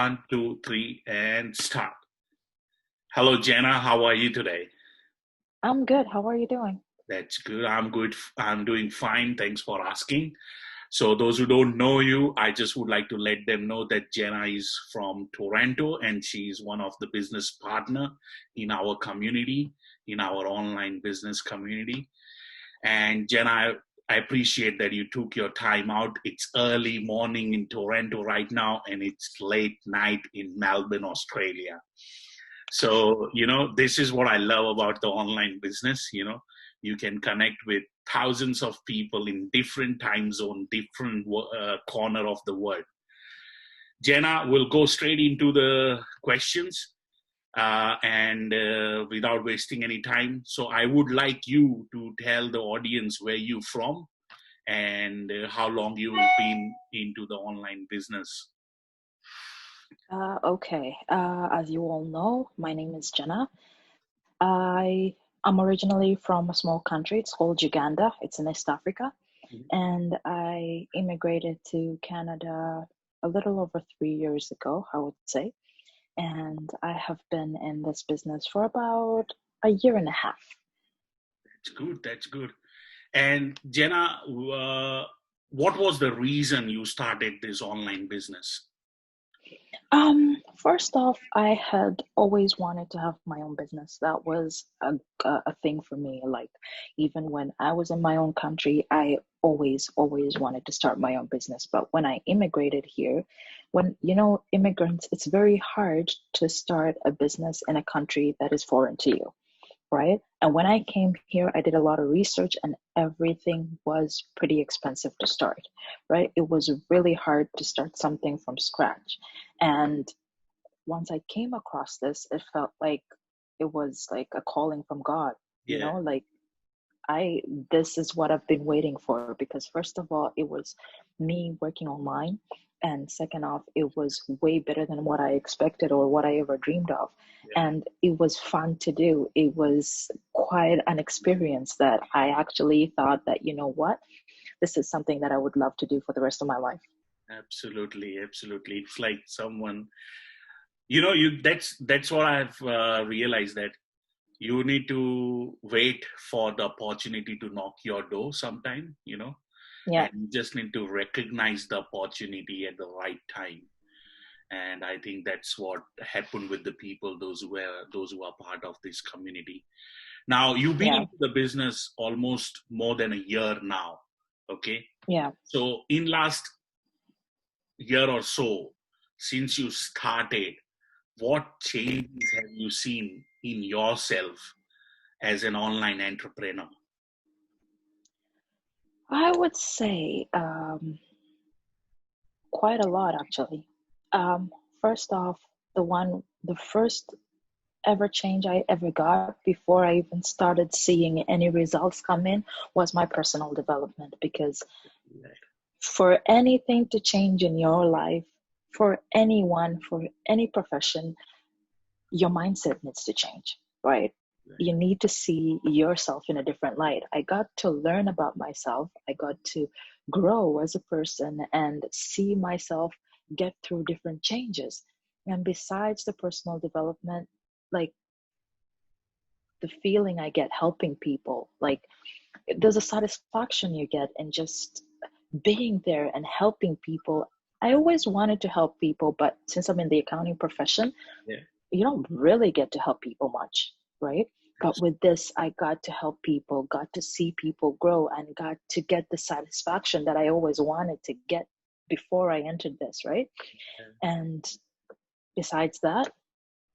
One, two, three, and start. Hello, Jenna. How are you today? I'm good. How are you doing? That's good. I'm good. I'm doing fine. Thanks for asking. So, those who don't know you, I just would like to let them know that Jenna is from Toronto and she's one of the business partner in our community, in our online business community. And Jenna, I appreciate that you took your time out. It's early morning in Toronto right now, and it's late night in Melbourne, Australia. So, this is what I love about the online business. You can connect with thousands of people in different time zone, different corner of the world. Jenna will go straight into the questions and without wasting any time. So I would like you to tell the audience where you're from and how long you've been into the online business. Okay. As you all know, my name is Jenna. I am originally from a small country. It's called Uganda. It's in East Africa. And I immigrated to Canada a little over 3 years ago, I would say. And I have been in this business for about a year and a half. That's good. That's good. And Jenna, what was the reason you started this online business? First off, I had always wanted to have my own business. That was a thing for me. Like, even when I was in my own country, I always wanted to start my own business. But when I immigrated here, when, immigrants, it's very hard to start a business in a country that is foreign to you, right? And when I came here, I did a lot of research and everything was pretty expensive to start, right? It was really hard to start something from scratch. And once I came across this, it felt like it was like a calling from God, Yeah. like this is what I've been waiting for, because first of all, it was me working online. And second off, it was way better than what I expected or what I ever dreamed of. Yeah. And it was fun to do. It was quite an experience that I actually thought that, what, this is something that I would love to do for the rest of my life. Absolutely, absolutely. It's like someone, that's what I've realized, that you need to wait for the opportunity to knock your door sometime, Yeah. and you just need to recognize the opportunity at the right time. And I think that's what happened with the people, those who are part of this community. Now, you've been Yeah. into the business almost more than a year now. Okay. Yeah. So in last year or so, since you started, what changes have you seen in yourself as an online entrepreneur? I would say quite a lot, actually. Um, First off, the first ever change I ever got before I even started seeing any results come in was my personal development. Because for anything to change in your life, for anyone, for any profession, your mindset needs to change, right? You need to see yourself in a different light. I got to learn about myself. I got to grow as a person and see myself get through different changes. And besides the personal development, like, the feeling I get helping people, like, there's a satisfaction you get in just being there and helping people. I always wanted to help people, but since I'm in the accounting profession, Yeah. you don't really get to help people much, right? But with this, I got to help people, got to see people grow, and got to get the satisfaction that I always wanted to get before I entered this, right? And besides that,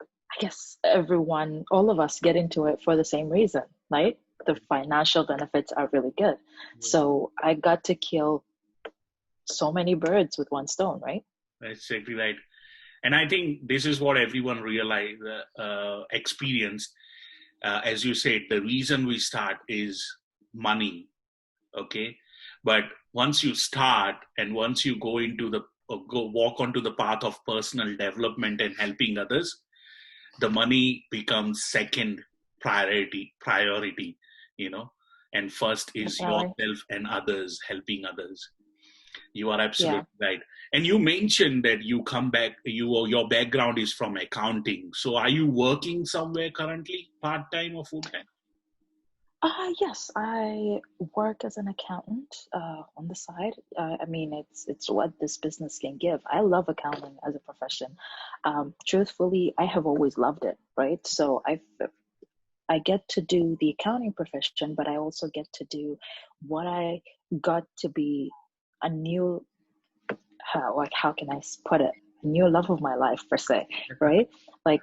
I guess everyone, all of us get into it for the same reason, right? The financial benefits are really good. So I got to kill so many birds with one stone, right? That's exactly right. And I think this is what everyone realized, experienced. As you said, the reason we start is money. Okay. But once you start and once you go into the, go walk onto the path of personal development and helping others, the money becomes second priority, and first is Definitely. yourself and others, helping others. You are Yeah. absolutely right. And you mentioned that you come back, your background is from accounting. So are you working somewhere currently, part-time or full-time? Yes, I work as an accountant on the side. I mean, it's what this business can give. I love accounting as a profession. Truthfully, I have always loved it, right? So I get to do the accounting profession, but I also get to do what I got to be a new, how can I put it? A new love of my life per se, right? Like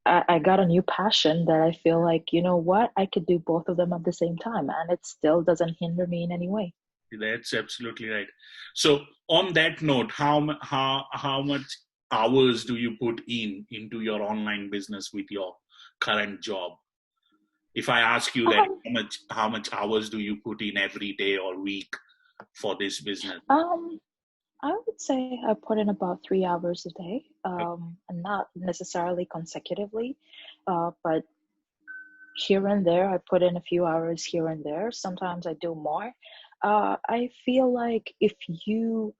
I got a new passion that I feel like, you know what, I could do both of them at the same time, and it still doesn't hinder me in any way. That's absolutely right. So on that note, how much hours do you put into your online business with your current job? If I ask you that, Um, how much hours do you put in every day or week for this business? um, I would say I put in about 3 hours a day, and not necessarily consecutively, but here and there, I put in a few hours here and there. Sometimes I do more. I feel like if you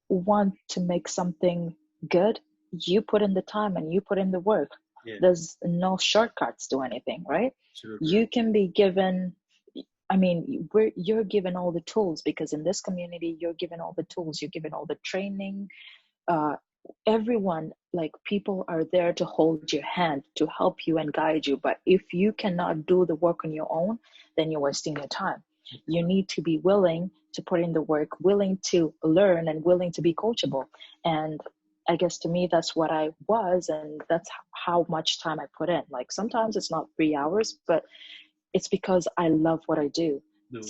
want to make something good, you put in the time and you put in the work. Yeah, There's no shortcuts to anything, right? absolutely right. You can be given, I mean, you're given all the tools because in this community, you're given all the tools, you're given all the training, uh, everyone, like people are there to hold your hand, to help you and guide you. But if you cannot do the work on your own, then you're wasting your time. You need to be willing to put in the work, willing to learn, and willing to be coachable. And I guess to me, that's what I was, and that's how much time I put in. Like sometimes it's not 3 hours, but it's because I love what I do. Yeah.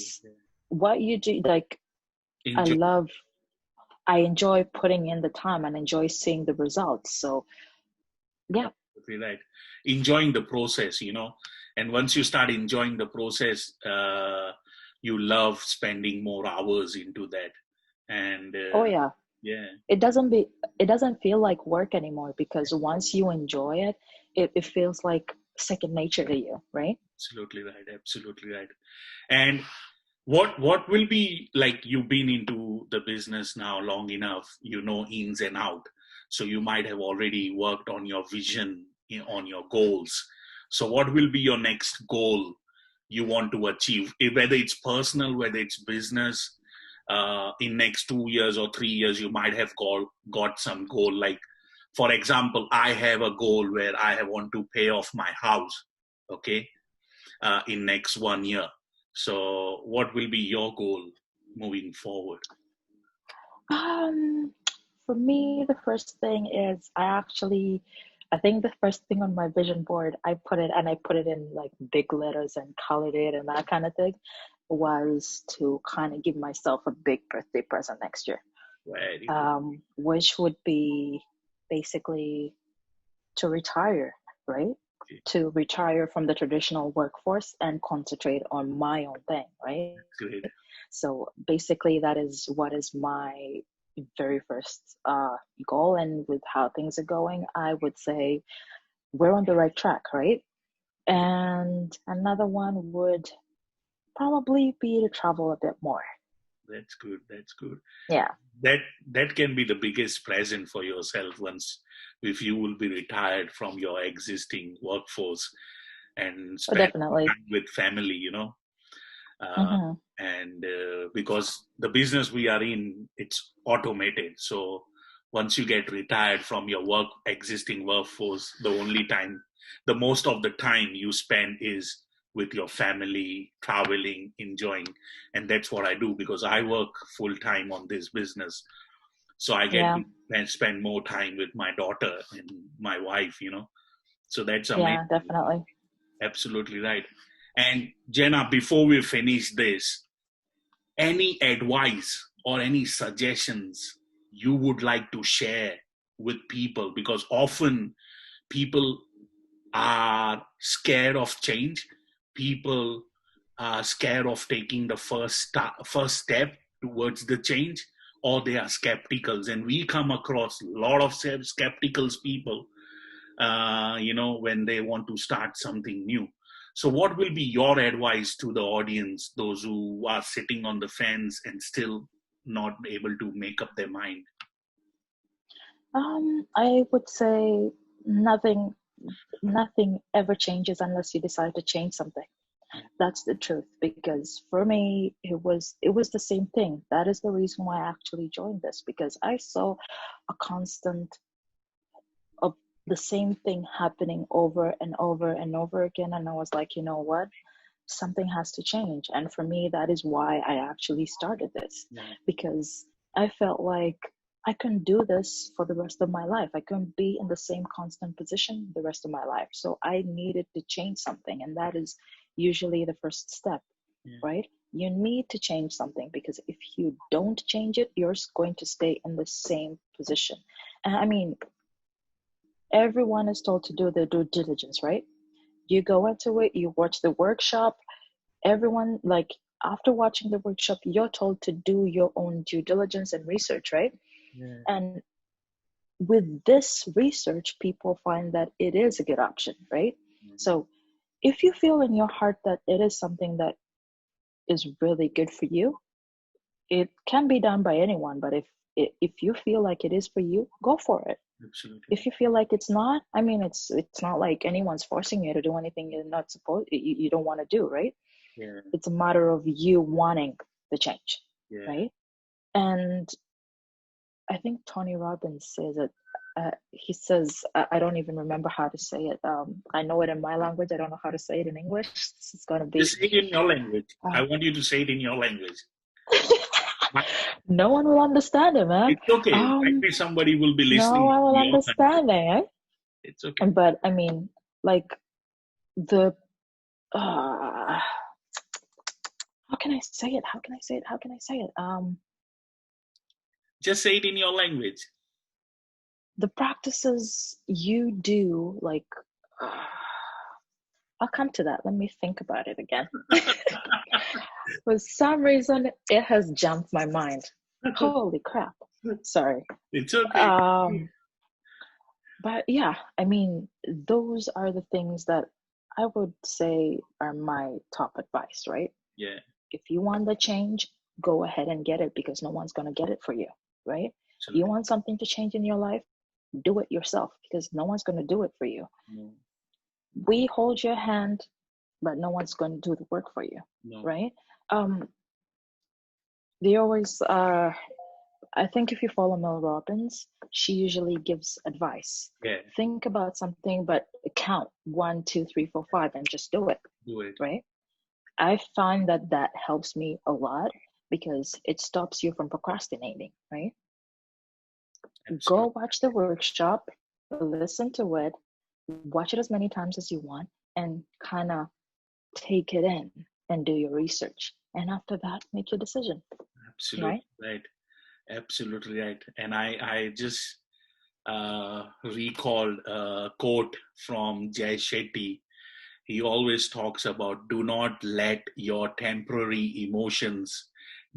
What you do, like, I Enjoy. love, I enjoy putting in the time and enjoy seeing the results. So yeah. Absolutely right. Enjoying the process, and once you start enjoying the process, you love spending more hours into that. And Oh yeah. yeah, It doesn't feel like work anymore because once you enjoy it, it feels like second nature to you, right? absolutely right. Absolutely right. And what will be like, you've been into the business now long enough, ins and out, so you might have already worked on your vision, on your goals. So what will be your next goal you want to achieve, whether it's personal, whether it's business? In next 2 years or 3 years, you might have got some goal. Like, for example, I have a goal where I want to pay off my house, okay, in next 1 year. So, what will be your goal moving forward? Um, for me, the first thing is I think the first thing on my vision board, I put it in like big letters and colored it and that kind of thing, was to kind of give myself a big birthday present next year. Very good. Which would be basically to retire, right? To retire from the traditional workforce and concentrate on my own thing, right? Great. So basically, what is my very first goal. And with how things are going, I would say we're on the right track, right? And another one would probably be to travel a bit more. That's good. That's good. Yeah, That that can be the biggest present for yourself once, if you will be retired from your existing workforce and oh, spend definitely. time with family. uh, Mm-hmm. and because the business we are in, it's automated. So once you get retired from your existing workforce, the most of the time you spend is with your family, traveling, enjoying. And that's what I do, because I work full time on this business. So I get Yeah, to spend more time with my daughter and my wife. So that's yeah, amazing. definitely. Absolutely right. And Jenna, before we finish this, any advice or any suggestions you would like to share with people? Because often people are scared of change. People are scared of taking the first step towards the change, or they are skepticals. And we come across a lot of skepticals people, when they want to start something new. So, what will be your advice to the audience, those who are sitting on the fence and still not able to make up their mind? I would say nothing nothing ever changes unless you decide to change something. That's the truth, because for me it was the same thing. That is the reason why I actually joined this, because I saw a constant of the same thing happening over and over and over again, and I was like, you know what, something has to change. And for me, that is why I actually started this, Yeah, because I felt like I couldn't do this for the rest of my life. I couldn't be in the same constant position the rest of my life. So I needed to change something. And that is usually the first step, yeah, right? You need to change something, because if you don't change it, you're going to stay in the same position. And I mean, everyone is told to do their due diligence, right? You go into it, you watch the workshop, everyone, like, after watching the workshop, you're told to do your own due diligence and research, right? yeah, And with this research, people find that it is a good option, right? So if you feel in your heart that it is something that is really good for you, it can be done by anyone. But if you feel like it is for you, go for it. absolutely. If you feel like it's not, I mean, it's not like anyone's forcing you to do anything you're not supposed, you don't want to do, right? Yeah, It's a matter of you wanting the change, yeah. right? And I think Tony Robbins says it. He says, I don't even remember how to say it. I know it in my language. I don't know how to say it in English. This is going to be. Just say it in your language. I Uh, want you to say it in your language. no one will understand it, man. It's okay. Might Um, be somebody will be no listening one to will your country. understand it. It's okay. But I mean, like the uh, how can I say it? How can I say it? How can I say it? Just say it in your language. The practices you do, like, uh, I'll come to that. Let me think about it again. For some reason, it has jumped my mind. Holy crap. Sorry. It's okay. Um, but yeah, I mean, those are the things that I would say are my top advice, right? Yeah, If you want the change, go ahead and get it, because no one's going to get it for you, right? You absolutely. want something to change in your life, do it yourself, because no one's going to do it for you. No, We hold your hand, but no one's going to do the work for you, no. right? Um, they always, I think if you follow Mel Robbins, she usually gives advice. Yeah, Think about something, but count 1, 2, 3, 4, 5, and just do it, do it. right? I find that that helps me a lot, because it stops you from procrastinating, right? Absolutely. Go watch the workshop, listen to it, watch it as many times as you want, and kind of take it in and do your research. And after that, make your decision, right? Absolutely right. Absolutely right. And I just recalled a quote from Jay Shetty. He always talks about do not let your temporary emotions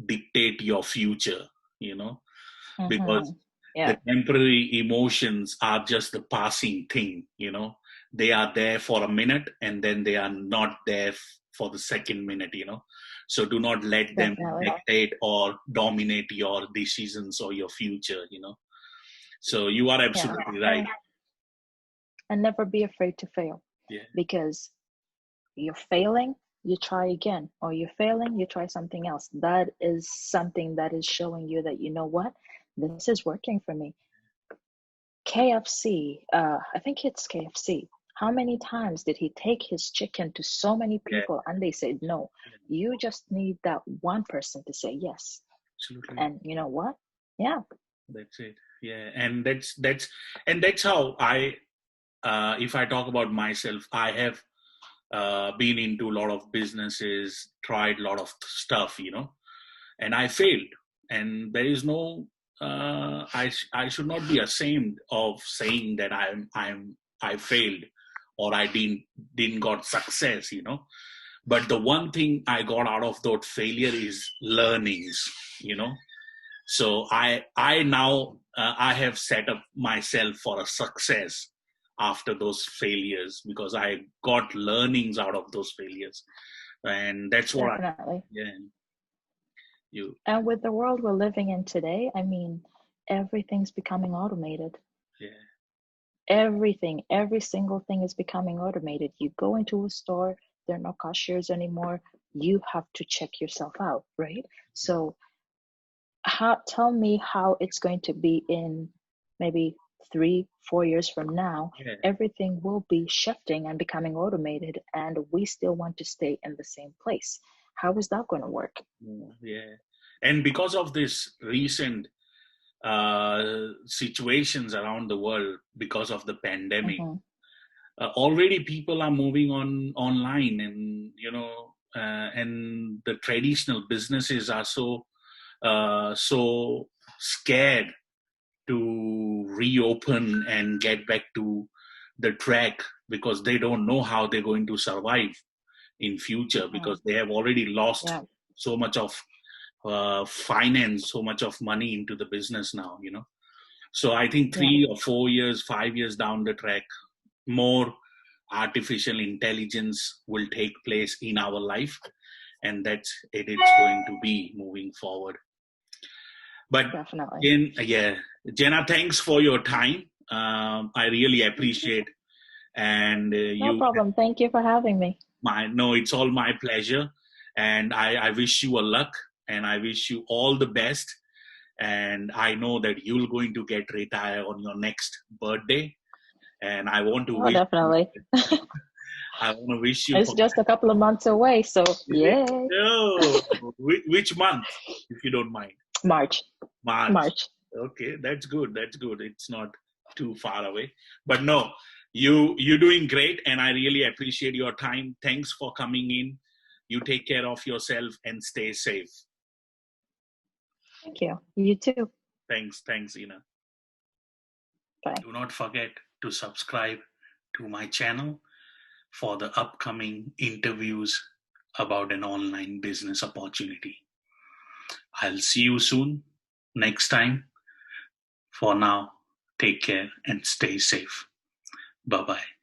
dictate your future, you know, because Yeah, the temporary emotions are just the passing thing, you know. They are there for a minute and then they are not there for the second minute, you know. So do not let them definitely. dictate or dominate your decisions or your future, you know. So you are Yeah. absolutely right. And never be afraid to fail, Yeah, because you're failing, you try again, or you're failing, you try something else. That is something that is showing you that, you know what, this is working for me. KFC, I think it's KFC. How many times did he take his chicken to so many yeah, people and they said no? yeah, You just need that one person to say yes. absolutely. And you know what? Yeah, That's it. Yeah, and that's how I if I talk about myself, I have been into a lot of businesses, tried a lot of stuff, you know, and I failed. And there is no, I should not be ashamed of saying that I failed or I didn't got success, you know. But the one thing I got out of that failure is learnings, you know. So I now I have set up myself for a success after those failures because I got learnings out of those failures, and that's what I, definitely. yeah, You, And with the world we're living in today, I mean, everything's becoming automated. yeah, Everything, every single thing is becoming automated. You go into a store, there are no cashiers anymore. You have to check yourself out, right? So, tell me how it's going to be in maybe 3, 4 years from now. yeah, Everything will be shifting and becoming automated, and we still want to stay in the same place. How is that going to work? yeah. And because of this recent situations around the world, because of the pandemic, Mm-hmm. already people are moving on online, and and the traditional businesses are so scared to reopen and get back to the track, because they don't know how they're going to survive in future, Mm-hmm. because they have already lost Yeah, so much of finance, so much of money into the business now. So I think yeah, 3 or 4 years, 5 years down the track, more artificial intelligence will take place in our life, and that's it's going to be moving forward. But definitely. yeah, Jenna, thanks for your time. I really appreciate, and No you, problem. Thank you for having me. my no, it's all my pleasure, and I wish you a luck, and I wish you all the best. And I know that you're going to get retired on your next birthday, and I want to Oh, wish you, definitely. I want to wish you It's for. just a couple of months away, so Is it? yay. No. Which month, if you don't mind? March. March. March. Okay, that's good. That's good. It's not too far away. But no, you're doing great, and I really appreciate your time. Thanks for coming in. You take care of yourself and stay safe. Thank you. You too. Thanks, Ina. Bye. Do not forget to subscribe to my channel for the upcoming interviews about an online business opportunity. I'll see you soon next time. For now, take care and stay safe. Bye bye.